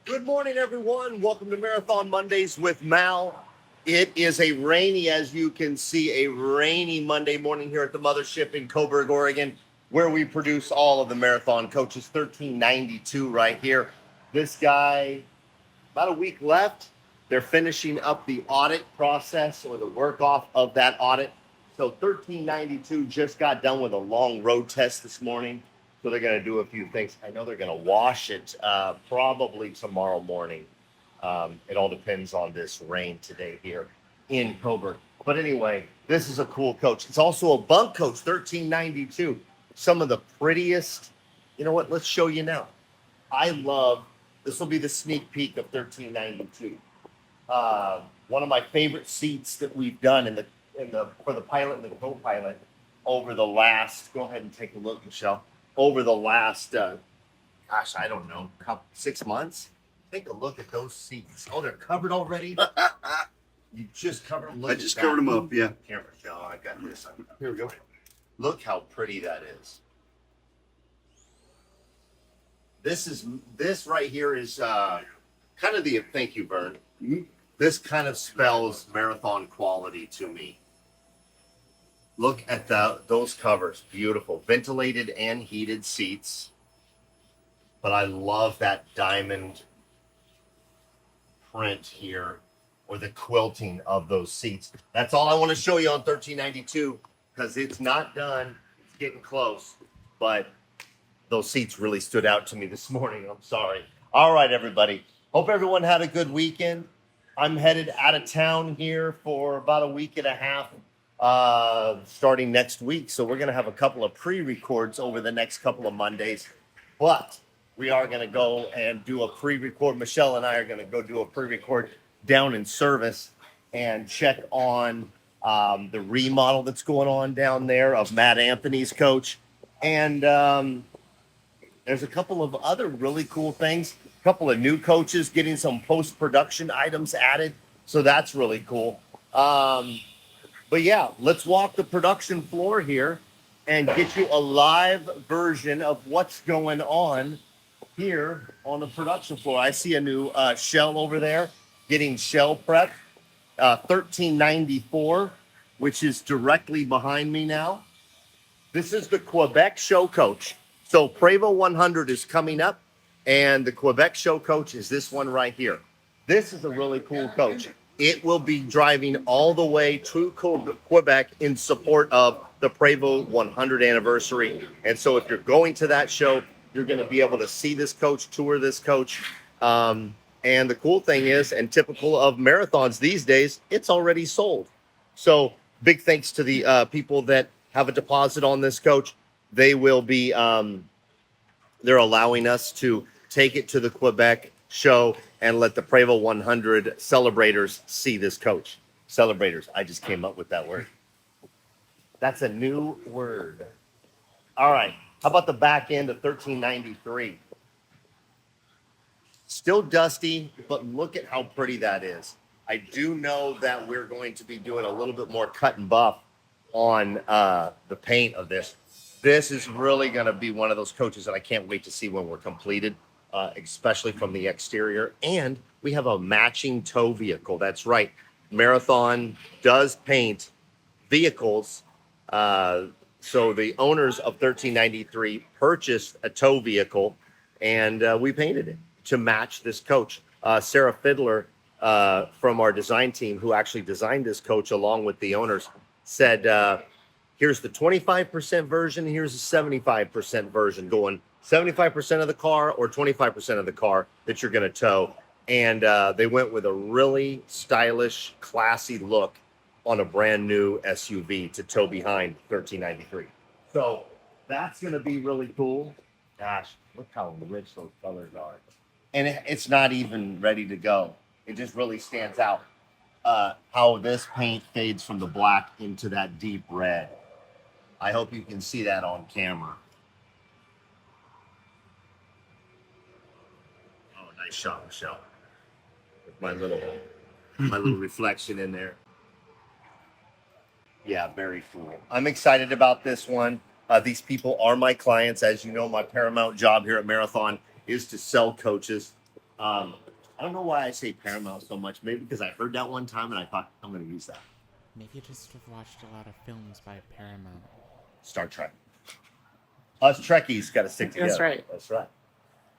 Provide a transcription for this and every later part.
Good morning, everyone. Welcome to Marathon Mondays with Mal. It is a rainy, as you can see, a rainy Monday morning here at the mothership in Coburg, Oregon, where we produce all of the Marathon coaches. 1392 right here. This guy, about a week left. They're finishing up the audit process or the work off of that audit. So 1392 just got done with a long road test this morning. So they're going to do a few things. I know they're going to wash it probably tomorrow morning. It all depends on this rain today here in Coburg. But anyway, this is a cool coach. It's also a bunk coach, 1392. Some of the prettiest. You know what? Let's show you now. I love, this will be the sneak peek of 1392. One of my favorite seats that we've done for the pilot and the co-pilot over the last, go ahead and take a look, Michelle. Over the last, I don't know, 6 months. Take a look at those seats. Oh, they're covered already? You just covered them. I just covered them up, yeah. Here, Michelle, I got this. Here we go. Look how pretty that is. This right here is kind of the, thank you, Vern. This kind of spells marathon quality to me. Look at those covers, beautiful, ventilated and heated seats. But I love that diamond print here, or the quilting of those seats. That's all I want to show you on 1392, because it's not done. It's getting close, but those seats really stood out to me this morning. I'm sorry. All right, everybody. Hope everyone had a good weekend. I'm headed out of town here for about a week and a half. Starting next week. So we're going to have a couple of pre-records over the next couple of Mondays, but we are going to go and do a pre-record. Michelle and I are going to go do a pre-record down in Service and check on the remodel that's going on down there of Matt Anthony's coach. And there's a couple of other really cool things, a couple of new coaches getting some post-production items added. So that's really cool. But yeah, let's walk the production floor here and get you a live version of what's going on here on the production floor. I see a new shell over there getting shell prep, 1394, which is directly behind me now. This is the Quebec show coach. So Prevost 100 is coming up, and the Quebec show coach is this one right here. This is a really cool coach. It will be driving all the way to Quebec in support of the Prevost 100 anniversary. And so if you're going to that show, you're going to be able to see this coach, tour this coach. And the cool thing is, and typical of marathons these days, it's already sold. So big thanks to the people that have a deposit on this coach. They will be, they're allowing us to take it to the Quebec show and let the Prevost 100 celebrators see this coach. Celebrators. I just came up with that word. That's a new word. All right. How about the back end of 1393? Still dusty, but look at how pretty that is. I do know that we're going to be doing a little bit more cut and buff on the paint of this. This is really going to be one of those coaches that I can't wait to see when we're completed. Especially from the exterior. And we have a matching tow vehicle. That's right. Marathon does paint vehicles. So the owners of 1393 purchased a tow vehicle, and we painted it to match this coach. Sarah Fiddler from our design team, who actually designed this coach along with the owners, said, here's the 25% version, here's the 75% version, going 75% of the car or 25% of the car that you're going to tow. And they went with a really stylish, classy look on a brand new SUV to tow behind 1393. So that's going to be really cool. Gosh, look how rich those colors are. And it's not even ready to go. It just really stands out how this paint fades from the black into that deep red. I hope you can see that on camera. Nice shot, Michelle. With my little reflection in there. Yeah, very cool. I'm excited about this one. These people are my clients. As you know, my paramount job here at Marathon is to sell coaches. I don't know why I say Paramount so much. Maybe because I heard that one time and I thought I'm going to use that. Maybe you just have watched a lot of films by Paramount. Star Trek. Us Trekkies got to stick together. That's right. That's right.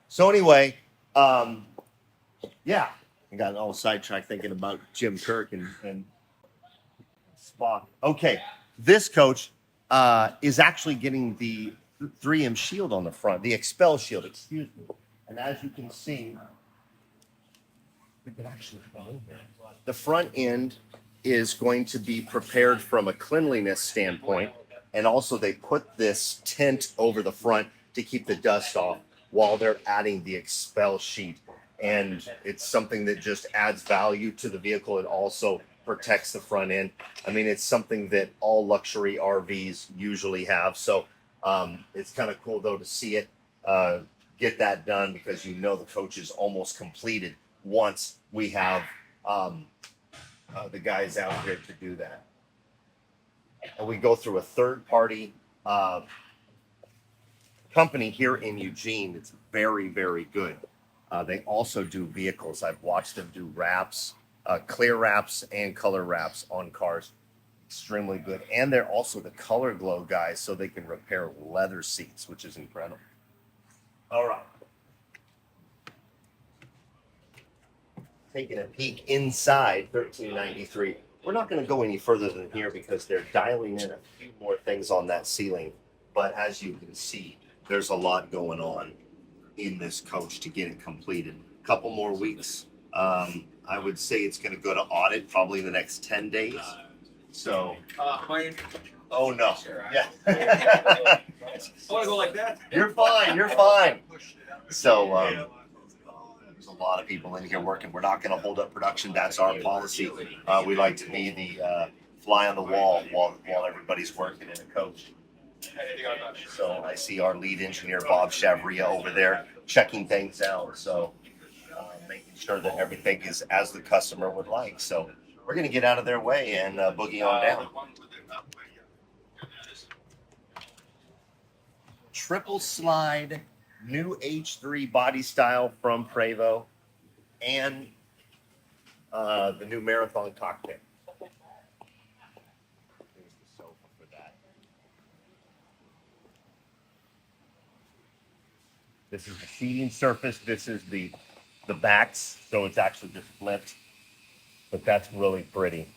So anyway, yeah, I got all sidetracked thinking about Jim Kirk and Spock. Okay, this coach is actually getting the 3M shield on the front, the expel shield, excuse me. And as you can see, we can actually the front end is going to be prepared from a cleanliness standpoint. And also they put this tint over the front to keep the dust off while they're adding the expel sheet. And it's something that just adds value to the vehicle. It also protects the front end. I mean, it's something that all luxury RVs usually have. So it's kind of cool though to see it get that done, because you know the coach is almost completed once we have the guys out here to do that. And we go through a third-party company here in Eugene. It's very, very good. They also do vehicles. I've watched them do wraps, clear wraps and color wraps on cars. Extremely good. And they're also the color glow guys, so they can repair leather seats, which is incredible. All right. Taking a peek inside 1393. We're not going to go any further than here because they're dialing in a few more things on that ceiling. But as you can see, there's a lot going on in this coach to get it completed. A couple more weeks. I would say it's going to go to audit probably in the next 10 days. So, oh no. Yeah. I want to go like that. You're fine. You're fine. So, there's a lot of people in here working. We're not going to hold up production. That's our policy. We like to be the fly on the wall while everybody's working in a coach. So I see our lead engineer, Bob Chavria, over there checking things out. So making sure that everything is as the customer would like. So we're going to get out of their way and boogie on down. Triple slide, new H3 body style from Prevost, and the new Marathon cockpit. Here's the sofa for that. This is the seating surface. This is the backs, so it's actually just flipped. But that's really pretty.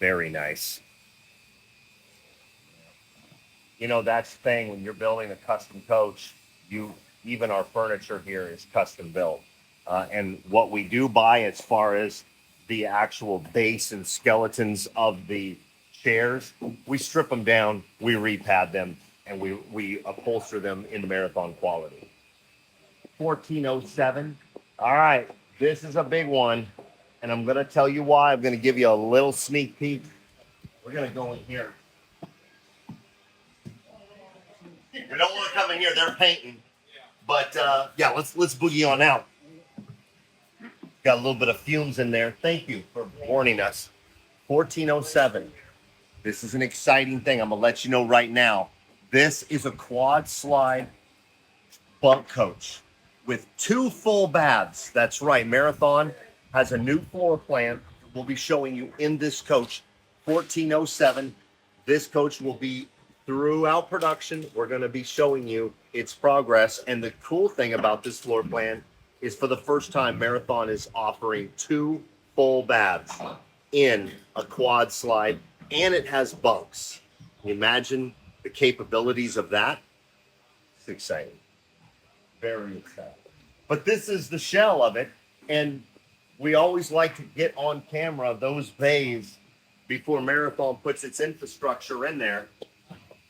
Very nice. You know, that's the thing when you're building a custom coach, even our furniture here is custom built. And what we do buy as far as the actual base and skeletons of the chairs, we strip them down, we repad them, and we upholster them in Marathon quality. 1407. All right, this is a big one, and I'm going to tell you why. I'm going to give you a little sneak peek. We're going to go in here. We don't want to come in here. They're painting. But, yeah, let's boogie on out. Got a little bit of fumes in there. Thank you for warning us. 1407. This is an exciting thing. I'm going to let you know right now. This is a quad slide bunk coach with 2 full baths. That's right. Marathon has a new floor plan. We'll be showing you in this coach. 1407. This coach will be throughout production. We're going to be showing you its progress. And the cool thing about this floor plan is for the first time, Marathon is offering 2 full baths in a quad slide, and it has bunks. Can you imagine the capabilities of that? It's exciting. Very exciting. But this is the shell of it, and we always like to get on camera those bays before Marathon puts its infrastructure in there.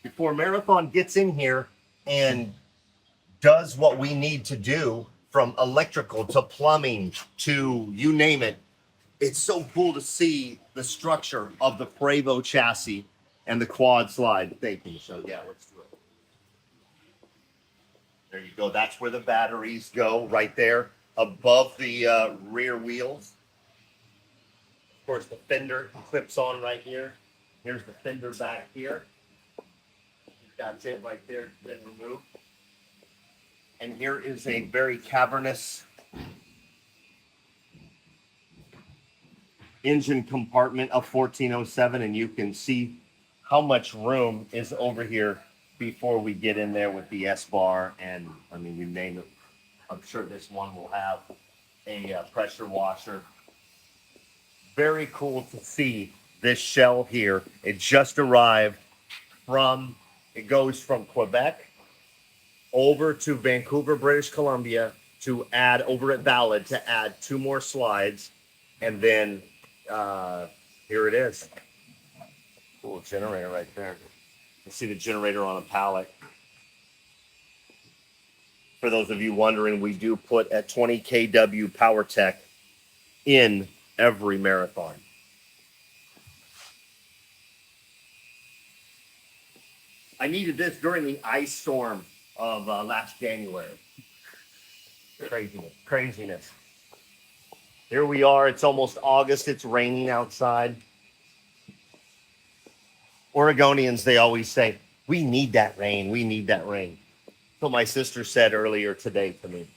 Before Marathon gets in here and does what we need to do, from electrical to plumbing to you name it, it's so cool to see the structure of the Prevost chassis and the quad slide. Thank you, Michelle. Yeah, let's do it. There you go. That's where the batteries go, right there above the rear wheels. Of course, the fender clips on right here. Here's the fender back here. That's it right there, been removed. And here is a very cavernous engine compartment of 1407, and you can see how much room is over here before we get in there with the S-bar, and I mean, you name it. I'm sure this one will have a pressure washer. Very cool to see this shell here. It just arrived it goes from Quebec over to Vancouver, British Columbia to add over at Ballard to add 2 more slides. And then here it is. Cool generator right there. You see the generator on a pallet. For those of you wondering, we do put a 20 kW power tech in every marathon. I needed this during the ice storm of last January. Craziness. Here we are. It's almost August. It's raining outside. Oregonians, they always say, we need that rain. We need that rain. So my sister said earlier today to me.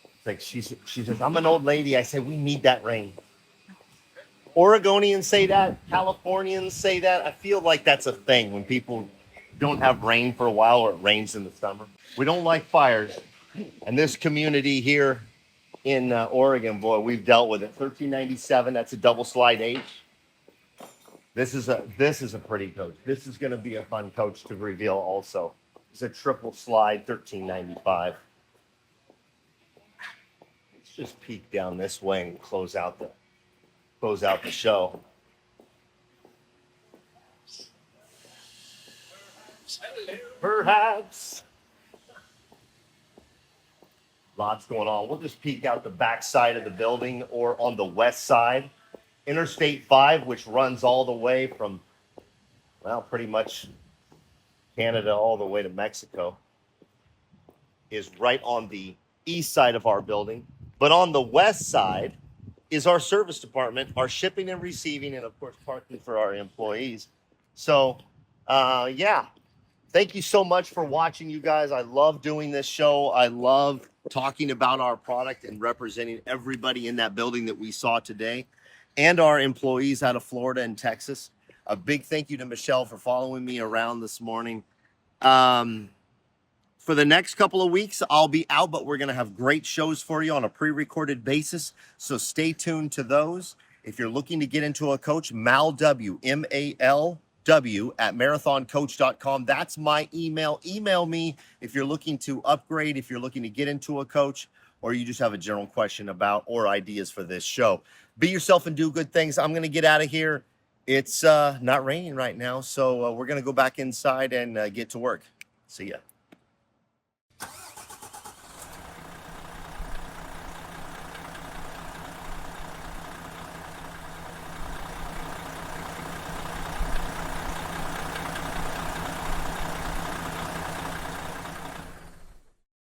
It's like she says, I'm an old lady. I say, we need that rain. Oregonians say that. Californians say that. I feel like that's a thing when people don't have rain for a while or it rains in the summer. We don't like fires. And this community here in Oregon, boy, we've dealt with it. 1397, that's a double slide H. This is a pretty coach. This is going to be a fun coach to reveal also. It's a triple slide 1395. Let's just peek down this way and close out the show. Perhaps. Lots going on. We'll just peek out the back side of the building or on the west side. Interstate 5, which runs all the way from, well, pretty much Canada all the way to Mexico, is right on the east side of our building. But on the west side is our service department, our shipping and receiving, and of course parking for our employees. So, yeah. Thank you so much for watching, you guys. I love doing this show. I love talking about our product and representing everybody in that building that we saw today and our employees out of Florida and Texas. A big thank you to Michelle for following me around this morning. For the next couple of weeks, I'll be out, but we're going to have great shows for you on a pre-recorded basis. So stay tuned to those. If you're looking to get into a coach, MalW, M-A-L-W at marathoncoach.com. That's my email. Email me if you're looking to upgrade, if you're looking to get into a coach, or you just have a general question about or ideas for this show. Be yourself and do good things. I'm going to get out of here. It's not raining right now, so we're going to go back inside and get to work. See ya.